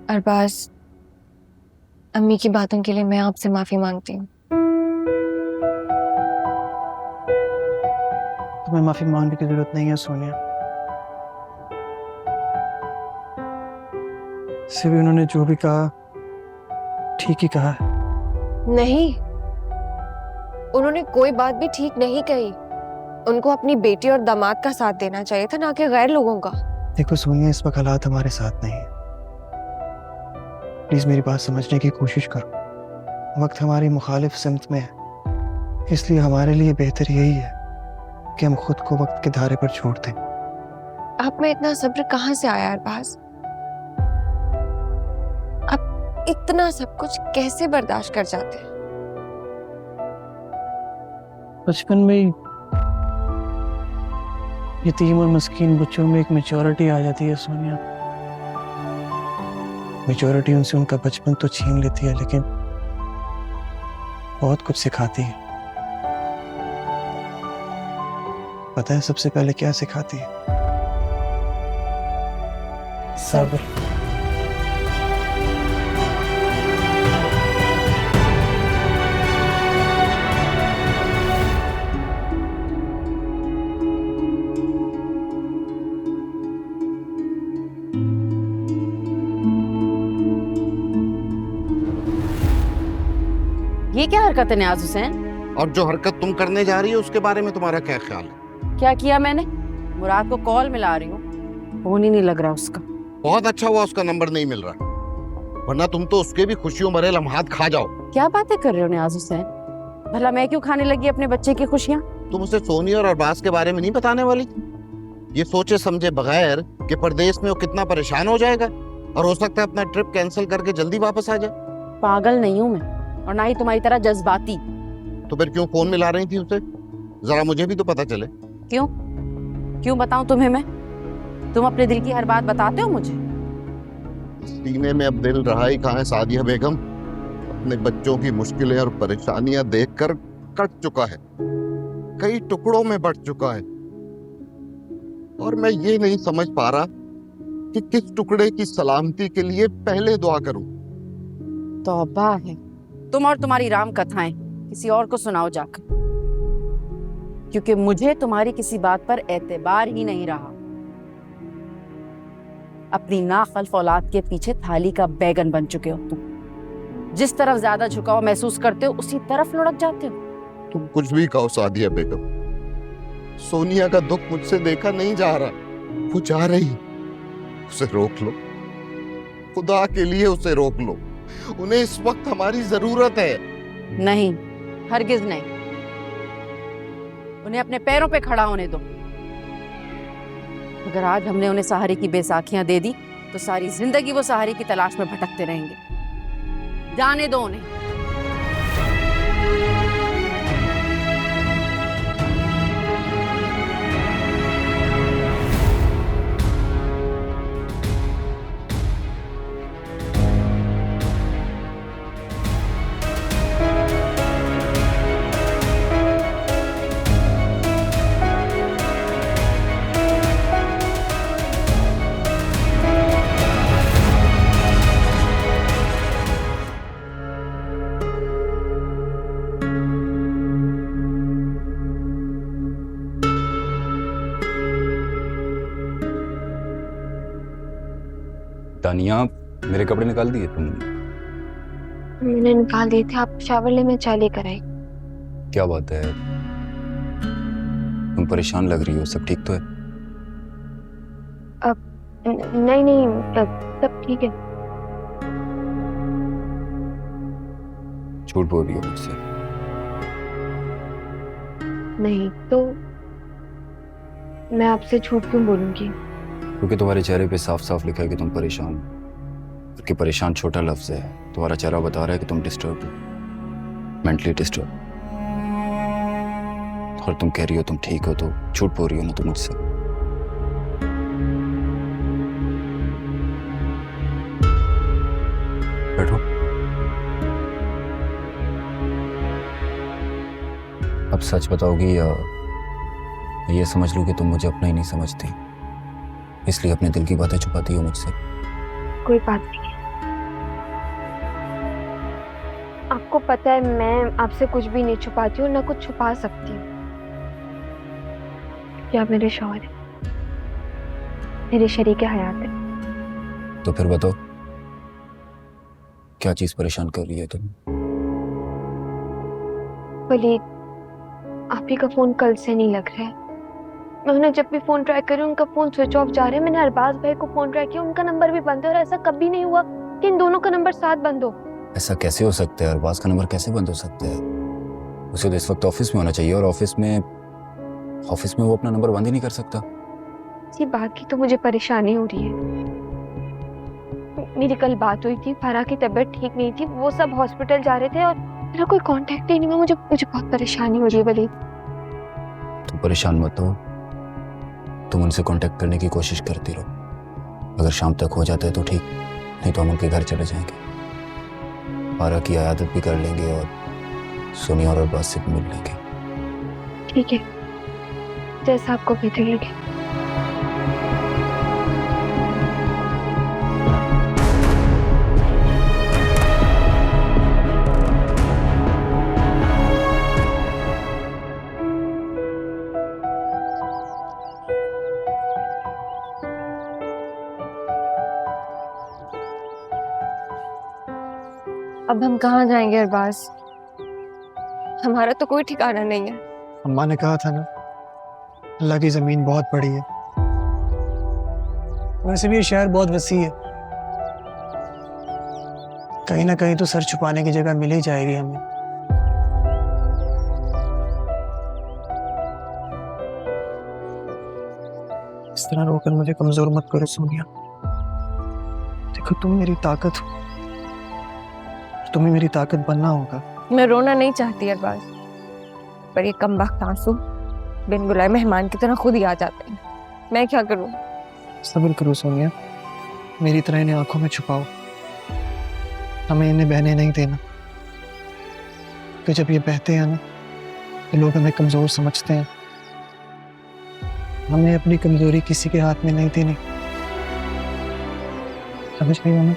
अरबाज, अम्मी की बातों के लिए मैं आपसे माफी मांगती हूँ। तुम्हें माफी मांगने की जरूरत नहीं है सोनिया। सिर्फ उन्होंने जो भी कहा ठीक ही कहा है। नहीं, उन्होंने कोई बात भी ठीक नहीं कही। उनको अपनी बेटी और दामाद का साथ देना चाहिए था, ना कि गैर लोगों का। देखो सोनिया, इस वक्त हालात हमारे साथ नहीं है। प्लीज मेरी बात समझने की कोशिश करो। वक्त हमारी मुखालिफ सिमत में है, इसलिए हमारे लिए बेहतर यही है कि हम खुद को वक्त के धारे पर छोड़ दें। आप में इतना सब्र कहाँ से आया अरबाज? आप इतना सब कुछ कैसे बर्दाश्त कर जाते हैं? बचपन में ही यतीम और मस्कीन बच्चों में एक मैच्योरिटी आ जाती है सोनिया। मैच्योरिटी उनसे उनका बचपन तो छीन लेती है, लेकिन बहुत कुछ सिखाती है। पता है सबसे पहले क्या सिखाती है? सब्र। ये क्या हरकत है नियाज हुसैन? और जो हरकत तुम करने जा रही हो उसके बारे में तुम्हारा क्या ख्याल है? क्या किया मैंने? मुराद को कॉल मिला रही हूँ, फोन ही नहीं लग रहा उसका। बहुत अच्छा हुआ उसका नंबर नहीं मिल रहा, वरना तुम तो उसके भी खुशियों भरे लम्हात खा जाओ। क्या बातें कर रहे हो नियाज हुसैन? भला मैं क्यों खाने लगी अपने बच्चे की खुशियाँ? तुम उसे सोनी और अरबाज के बारे में नहीं बताने वाली थी? ये सोचे समझे बगैर कि परदेश में वो कितना परेशान हो जाएगा और हो सकता है अपना ट्रिप कैंसिल करके जल्दी वापस आ जाए। पागल नहीं हूँ मैं, और ना ही तुम्हारी तरह जज्बाती। तो फिर क्यों फोन मिला रही थी उसे? जरा मुझे भी तो पता चले। क्यों क्यों बताऊं तुम्हें मैं? तुम अपने दिल की हर बात बताते हो मुझे। सीने में अब दिल रहा ही कहाँ है सादिया बेगम। अपने बच्चों की मुश्किलें और परेशानियां देखकर कट चुका है, कई टुकड़ों में बट चुका है, और मैं ये नहीं समझ पा रहा कि किस टुकड़े की सलामती के लिए पहले दुआ करूं। तौबा है, तुम और तुम्हारी राम कथाएं किसी और को सुनाओ जाकर, क्योंकि मुझे तुम्हारी किसी बात पर एतबार ही नहीं रहा। अपनी नाखल्फ औलाद के पीछे थाली का बैगन बन चुके हो तुम। जिस तरफ ज्यादा झुकाव महसूस करते हो उसी तरफ लुढ़क जाते हो। तुम कुछ भी कहो सादिया बेगम, सोनिया का दुख मुझसे देखा नहीं जा रहा, वो जा रही। उसे रोक लो, खुदा के लिए उसे रोक लो। उन्हें इस वक्त हमारी जरूरत है। नहीं, हरगिज नहीं। उन्हें अपने पैरों पे खड़ा होने दो। अगर आज हमने उन्हें सहारे की बेसाखियां दे दी तो सारी जिंदगी वो सहारे की तलाश में भटकते रहेंगे। जाने दो उन्हें। तानिया, मेरे कपड़े निकाल दिए तुमने? मैंने निकाल दिए थे, आप शावर ले, मैं चाय लेकर आई। क्या बात है, तुम परेशान लग रही हो, सब ठीक तो है? नहीं नहीं, सब ठीक है। झूठ बोल रही हो मुझसे? नहीं तो मैं आपसे झूठ क्यों बोलूंगी? क्योंकि तुम्हारे चेहरे पे साफ साफ लिखा है कि तुम परेशान हो। क्योंकि परेशान छोटा लफ्ज है, तुम्हारा चेहरा बता रहा है कि तुम डिस्टर्ब हो, मेंटली डिस्टर्ब। और तुम कह रही हो तुम ठीक हो, तो झूठ बोल रही हो ना तुम मुझसे। बैठो। अब सच बताओगी या ये समझ लूं कि तुम मुझे अपना ही नहीं समझती, इसलिए अपने दिल की बातें छुपाती हो मुझसे? कोई बात नहीं है। आपको पता है मैं आपसे कुछ भी नहीं छुपाती हूँ, ना कुछ छुपा सकती हूँ। क्या आप मेरे शौहर हैं, मेरे शरीके हयात है। तो फिर बताओ, क्या चीज परेशान कर रही है तुम? वलीद, आप ही का फोन कल से नहीं लग रहा है। मैं उन्हें जब भी फोन ट्राई कर रही हूँ उनका फोन स्विच ऑफ जा रहा है। मैंने अरबाज भाई को फोन ट्राई किया, उनका नंबर भी बंद है। और ऐसा कभी नहीं हुआ कि इन दोनों का नंबर साथ बंद हो। ऐसा कैसे हो सकता है? अरबाज का नंबर कैसे बंद हो सकता है? उसे तो इस वक्त ऑफिस में होना चाहिए, और ऑफिस में वो अपना नंबर बंद ही नहीं कर सकता। इसी बात की तो मुझे परेशानी हो रही है। मेरी कल बात हुई थी, फराह की तबीयत ठीक नहीं थी, वो सब हॉस्पिटल जा रहे थे और मेरा कोई कांटेक्ट ही नहीं हुआ। मुझे बहुत परेशानी हो रही है वलीद। तुम परेशान मत हो, तुम उनसे कांटेक्ट करने की कोशिश करती रहो। अगर शाम तक हो जाता है तो ठीक, नहीं तो हम उनके घर चले जाएंगे, पारा की आयादत भी कर लेंगे और सोनिया और अरबाज से भी मिल लेंगे। ठीक है, जैसा आपको बेहतर लगे। अब हम कहाँ जाएंगे अरबाज? हमारा तो कोई ठिकाना नहीं है। अम्मा ने कहा था ना, अल्लाह की जमीन बहुत बड़ी है। वैसे भी ये शहर बहुत वसी है, कहीं ना कहीं तो सर छुपाने की जगह मिल ही जाएगी हमें। इस तरह रोकर मुझे कमजोर मत करो सोनिया। देखो तुम मेरी ताकत हो, तुम्हें मेरी ताकत बनना होगा। मैं रोना नहीं चाहती अरबाज, पर ये कमबख्त आंसू बिन बुलाए मेहमान की तरह खुद ही आ जाते हैं। मैं क्या करूं? सब्र करो सोनिया, मेरी तरह इन्हें आंखों में छुपाओ। हमें इन्हें बहने नहीं देना, तो जब ये बहते हैं ना तो लोग हमें कमजोर समझते हैं। हमें अपनी कमजोरी किसी के हाथ में नहीं देनी, समझ गई हो ना?